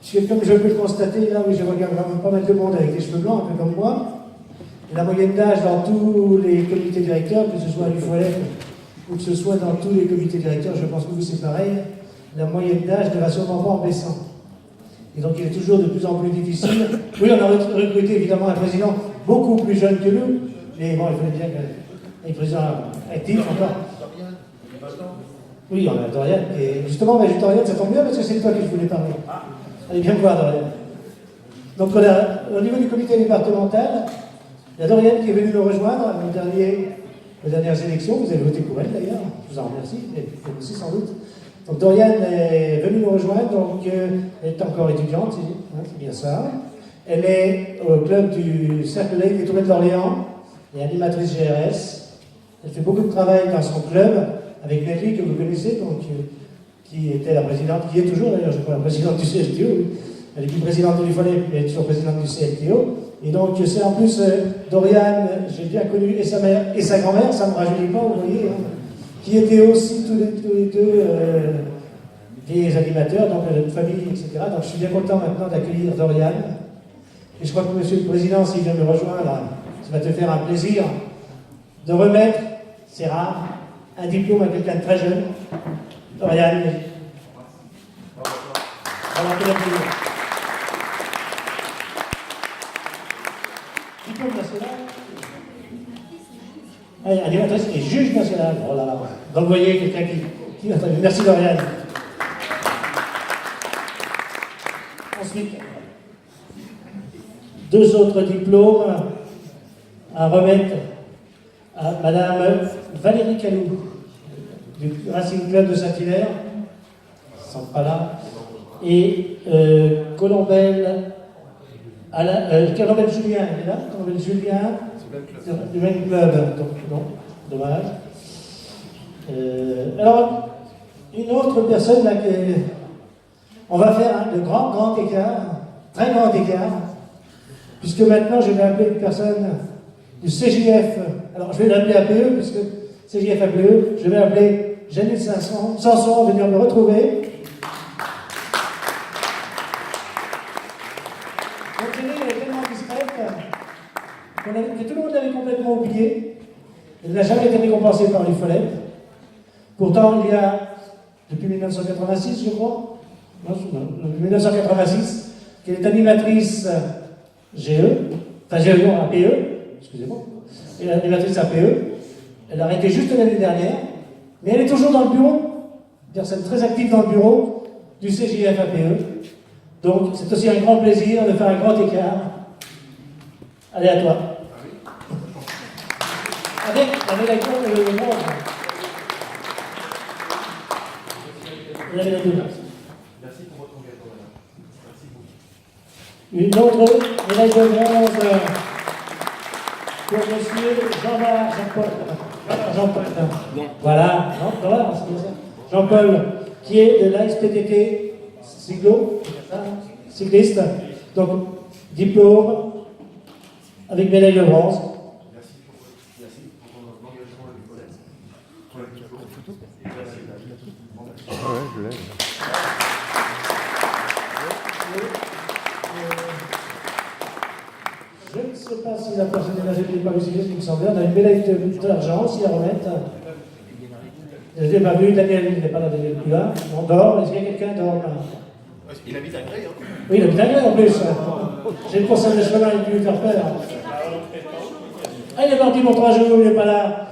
Puisque comme je peux le constater, là où je regarde vraiment pas mal de monde avec des cheveux blancs, un peu comme moi, la moyenne d'âge dans tous les comités directeurs, que ce soit à l'UFOLEP ou que ce soit dans tous les comités directeurs, je pense que vous c'est pareil, la moyenne d'âge ne va sûrement pas en baissant. Et donc il est toujours de plus en plus difficile. Oui, on a recruté évidemment un président beaucoup plus jeune que nous, mais bon, il fallait bien qu'un président actif encore. Oui, on a Dorian, et justement, Dorian, ça tombe bien parce que c'est de toi que je voulais parler. Allez bien me voir, Dorian. Donc on a, au niveau du comité départemental, il y a Dorian qui est venu nous rejoindre aux dernières élections. Vous avez voté pour elle d'ailleurs, je vous en remercie, et vous aussi sans doute. Donc Dorian est venue nous rejoindre, donc elle est encore étudiante, c'est bien ça. Elle est au club du Cercle Laïque des Tourelles d'Orléans, elle est animatrice GRS. Elle fait beaucoup de travail dans son club, avec Nelly, que vous connaissez, donc, qui était la présidente, qui est toujours d'ailleurs, je crois, la présidente du CLTO. Elle est plus présidente de l'UFOLEP, mais elle est toujours présidente du CLTO. Et donc, c'est en plus, Dorian, j'ai bien connu, et sa mère et sa grand-mère, ça ne me rajeunit pas, vous voyez, hein, qui étaient aussi tous les deux des animateurs, donc de famille, etc. Donc, je suis bien content maintenant d'accueillir Dorian. Et je crois que Monsieur le Président, s'il vient me rejoindre, ça va te faire un plaisir de remettre, c'est rare, un diplôme à quelqu'un de très jeune. Dorian. Voilà, quel plaisir. Diplôme national. Animatrice et juge national. Oh là là. Donc vous voyez quelqu'un qui va travailler. Merci Dorian. Ensuite, 2 autres diplômes à remettre à Madame Valérie Calou, du Racing Club de Saint-Hilaire, ils ne sont pas là, et Colombelle Julien, elle est là, Colombelle Julien, du même club, donc non, dommage. Alors, une autre personne là, on va faire le grand écart, très grand écart, puisque maintenant je vais appeler une personne du CJF, alors je vais l'appeler APE, puisque CJF APE, je vais appeler Janine Sanson venir me retrouver. Donc Janine, elle est tellement discrète que tout le monde l'avait complètement oubliée. Elle n'a jamais été récompensée par l'UFOLEP. Pourtant, il y a, depuis 1986, je crois, depuis 1986, qu'elle est animatrice APE, excusez-moi, elle est animatrice APE, elle a arrêté juste l'année dernière, mais elle est toujours dans le bureau, personne très active dans le bureau du CJF APE. Donc c'est aussi un grand plaisir de faire un grand écart. Allez, à toi. Avec la médaille d'or et le bronze. La médaille d'or. Merci pour votre engagement, madame. Merci beaucoup. Une autre médaille de bronze pour monsieur Jean-Paul. Voilà, Jean-Paul, qui est de l'ASPTT cycliste, donc diplôme avec médaille de bronze. Merci pour ton engagement à l'UFOLEP. Je l'ai. Je ne sais pas si la personne est là, je ne l'ai pas vu, il me semblait. On a une médaille d'argent aussi à remettre. Je ne l'ai pas vu, Daniel, il n'est pas là, Daniel plus là. On dort, est-ce qu'il y a quelqu'un dort là? Il habite à Grey, hein? Oui, il habite à Grey en plus. J'ai le conseil de chemin, il peut lui faire peur. Ah, il est parti pour 3 jours, il n'est pas là.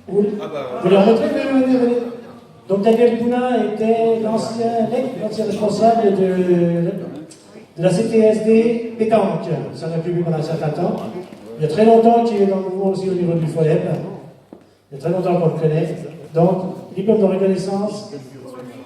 Vous le remettrez, venez. Donc Daniel Poulain était l'ancien responsable de la CTSD Pétanque. Ça n'a plus vu pendant un certain temps. Il y a très longtemps qu'il est dans le mouvement aussi au niveau du FOLEP. Il y a très longtemps qu'on le connaît. Donc, diplôme de reconnaissance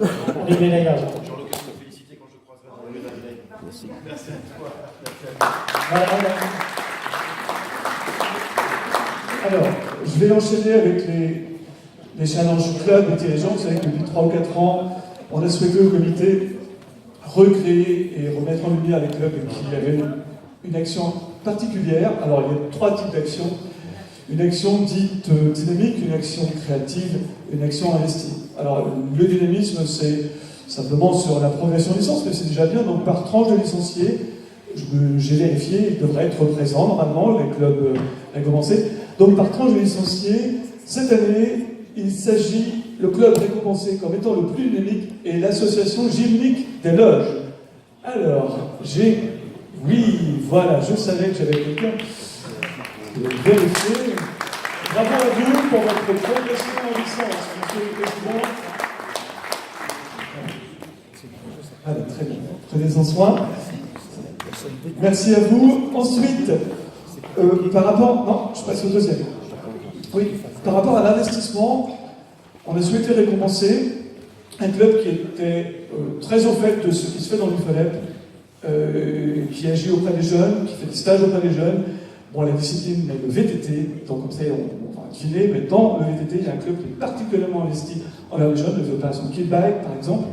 avec médaille d'argent. J'aurai l'occasion de te féliciter quand je croiserai dans le médaille. Merci. Merci à toi. Voilà. Alors, je vais enchaîner avec les challenges club et dirigeants. Vous savez que depuis 3 ou 4 ans, on a souhaité au comité recréer et remettre en lumière les clubs qui avaient une action particulière. Alors, il y a 3 types d'actions. Une action dite dynamique, une action créative, une action investie. Alors, le dynamisme, simplement sur la progression de licence, mais c'est déjà bien. Donc par tranche de licenciés, j'ai vérifié, ils devraient être présents normalement, les clubs récompensés. Donc par tranche de licenciés, cette année, il s'agit, le club récompensé comme étant le plus dynamique est l'association gymnique des loges. Alors, oui, voilà, je savais que j'avais quelqu'un de vérifier. Bravo à vous pour votre progression en licence, monsieur le président. Allez, très bien, prenez-en soin. Merci à vous. Ensuite, par rapport... Non, je passe au deuxième. Oui, par rapport à l'investissement, on a souhaité récompenser un club qui était très au fait de ce qui se fait dans l'UFALEP, qui agit auprès des jeunes, qui fait des stages auprès des jeunes. Bon, la discipline est le VTT, donc comme ça on va deviner, mais dans le VTT, il y a un club qui est particulièrement investi envers les jeunes, les opérations Kid Bike par exemple.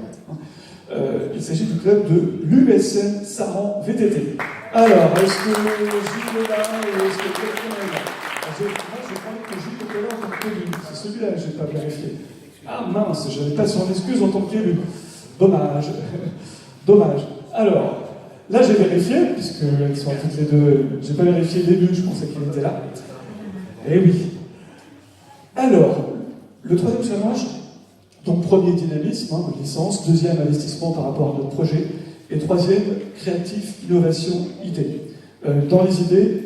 Il s'agit du club de l'USN Saran VTT. Alors, est-ce que Gilles est là et est-ce que quelqu'un est là? Moi, je croyais que Gilles était là en tant qu'élu. C'est celui-là que je n'ai pas vérifié. Ah mince, je n'avais pas son excuse en tant qu'élu. Dommage. Dommage. Alors, là j'ai vérifié, puisqu'elles sont toutes les deux. J'ai pas vérifié l'élu, je pensais qu'il était là. Eh oui. Alors, le troisième challenge, donc premier dynamisme, licence, deuxième investissement par rapport à notre projet, et troisième créatif, innovation, idée. Dans les idées,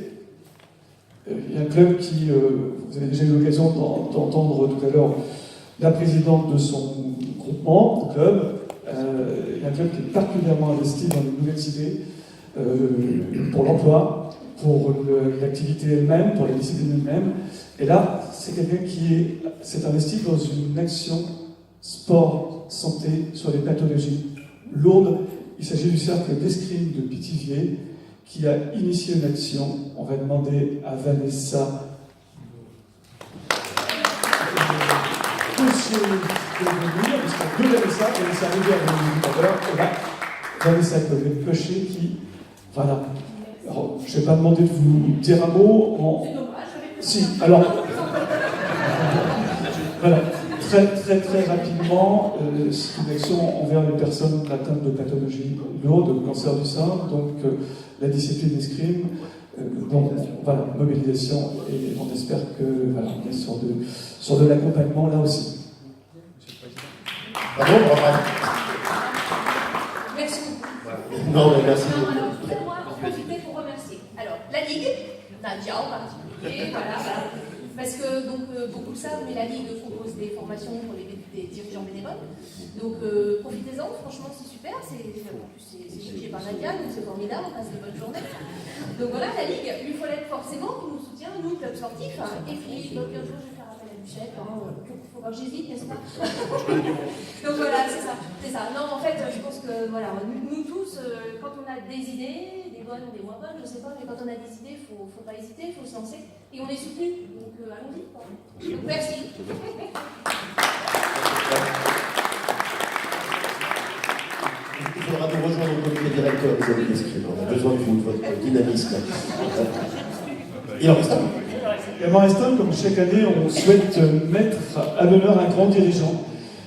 il y a un club qui, vous avez déjà eu l'occasion d'entendre tout à l'heure la présidente de son groupement, de club. Il y a un club qui est particulièrement investi dans les nouvelles idées pour l'emploi, pour l'activité elle-même, pour la discipline elle-même. Et là, c'est quelqu'un qui s'est investi dans une action sport, santé sur les pathologies lourdes. Il s'agit du cercle d'escrime de Pithiviers qui a initié une action. On va demander à Vanessa de venir, parce qu'il y a deux Vanessa, Vanessa Rivière tout à l'heure, et là, Vanessa Cochet qui... Voilà. Alors, je ne vais pas demander de vous dire un mot. Si, alors... Voilà. Très rapidement, c'est une action envers les personnes atteintes de pathologies lourdes, de cancer du sein, donc la discipline escrime, donc voilà, mobilisation, et on espère que voilà, on est sur de l'accompagnement là aussi. Bravo, bravo. Merci beaucoup. Non, mais merci. Alors, moi en profiter pour remercier. Alors, la Ligue, Nadia en particulier, voilà. Parce que, donc, beaucoup le savent, mais la Ligue propose des formations pour des dirigeants bénévoles. Donc, profitez-en, franchement, c'est super. C'est dirigé par Nadia, donc c'est formidable, on passe de bonnes journées. Donc voilà, la Ligue, lui faut l'être forcément, qui nous soutient, nous, club sportif. Et puis, donc, un jour, je vais faire appel à Michel. Faut pas que j'hésite, n'est-ce pas? Donc voilà, c'est ça. Non, en fait, je pense que, voilà, nous tous, quand on a des idées, des bonnes ou des moins bonnes, je sais pas, mais quand on a des idées, faut pas hésiter, faut se lancer. Et on est soutenu, donc allons-y. Donc merci. Il faudra nous rejoindre au comité directeur des années d'escrime. On a besoin de vous, de votre dynamisme. Il en reste un. Il en reste un, comme chaque année, on souhaite mettre à l'honneur un grand dirigeant.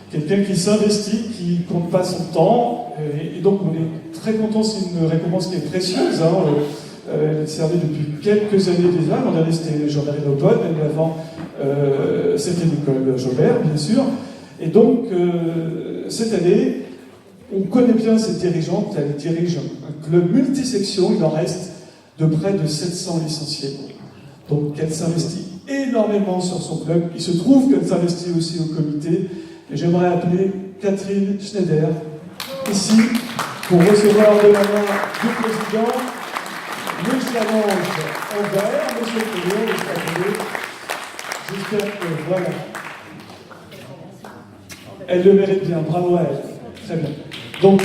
Quelqu'un qui s'investit, qui ne compte pas son temps. Et donc on est très content, c'est une récompense qui est précieuse. Elle est servie depuis quelques années déjà. L'an dernier, c'était Jean-Marie Lopone, et avant, c'était Nicole Jobert, bien sûr. Et donc, cette année, on connaît bien cette dirigeante. Elle dirige un club multisection. Il en reste de près de 700 licenciés. Donc, elle s'investit énormément sur son club. Il se trouve qu'elle s'investit aussi au comité. Et j'aimerais appeler Catherine Schneider, ici, pour recevoir de la main du président le challenge en vert, monsieur le président, j'espère que, voilà. Elle le mérite bien, bravo à elle. Très bien. Donc,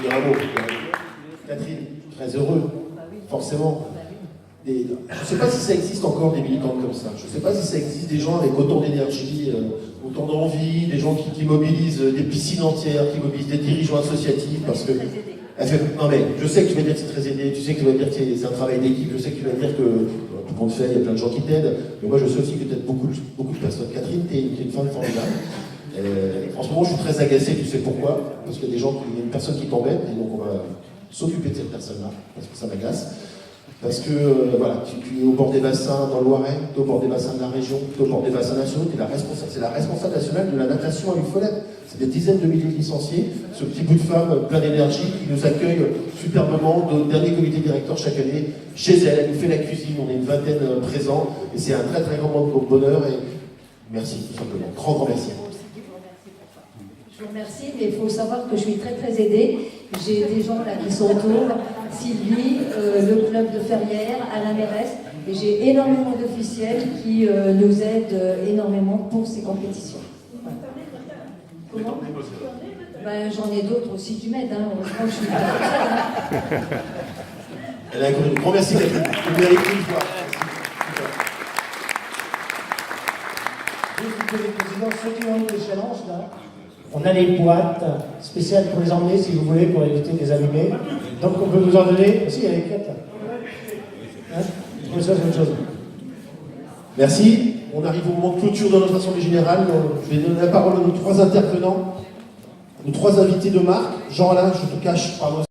Bravo. Catherine, très heureux, forcément. Je ne sais pas si ça existe encore des militants comme ça. Je ne sais pas si ça existe des gens avec autant d'énergie, autant d'envie, des gens qui mobilisent des piscines entières, qui mobilisent des dirigeants associatifs, parce que... Non mais, je sais que tu vas dire que c'est très aidé, tu sais que tu vas dire que c'est un travail d'équipe, je sais que tu vas dire que tout le monde fait, il y a plein de gens qui t'aident, mais moi je sais aussi que tu aides beaucoup de personnes. Catherine, tu es une femme formidable. En ce moment, je suis très agacé, tu sais pourquoi? Parce qu'il y a il y a une personne qui t'embête, et donc on va s'occuper de cette personne-là, parce que ça m'agace. Parce que voilà, tu es au bord des bassins dans le Loiret, tu es au bord des bassins de la région, tu es au bord des bassins nationaux, c'est la responsable nationale de la natation à Huffelette. C'est des dizaines de milliers de licenciés, ce petit bout de femme plein d'énergie qui nous accueille superbement au dernier comité directeur chaque année chez elle. Elle nous fait la cuisine, on est une vingtaine présents, et c'est un très très grand bonheur. Et merci, tout simplement. Grand merci. Je vous remercie, mais il faut savoir que je suis très très aidée. J'ai des gens là qui sont autour, Sylvie, le club de Ferrières, Alain Mérès, et j'ai énormément d'officiels qui nous aident énormément pour ces compétitions. Voilà. Comment? Ben, j'en ai d'autres aussi qui m'aident, hein. Heureusement que je suis pas toute seule, hein. Elle a un grand merci, Catherine. Vous méritez une fois. Juste le président, ceux qui ont eu des challenges là, on a les boîtes spéciales pour les emmener si vous voulez, pour éviter de les allumer. Donc on peut vous en donner. Si, il y a les quêtes là. Hein? Pour ça, c'est autre chose. Merci. On arrive au moment de clôture de notre assemblée générale. Je vais donner la parole à nos trois intervenants, nos trois invités de marque. Jean-Alain, je te cache, pardon.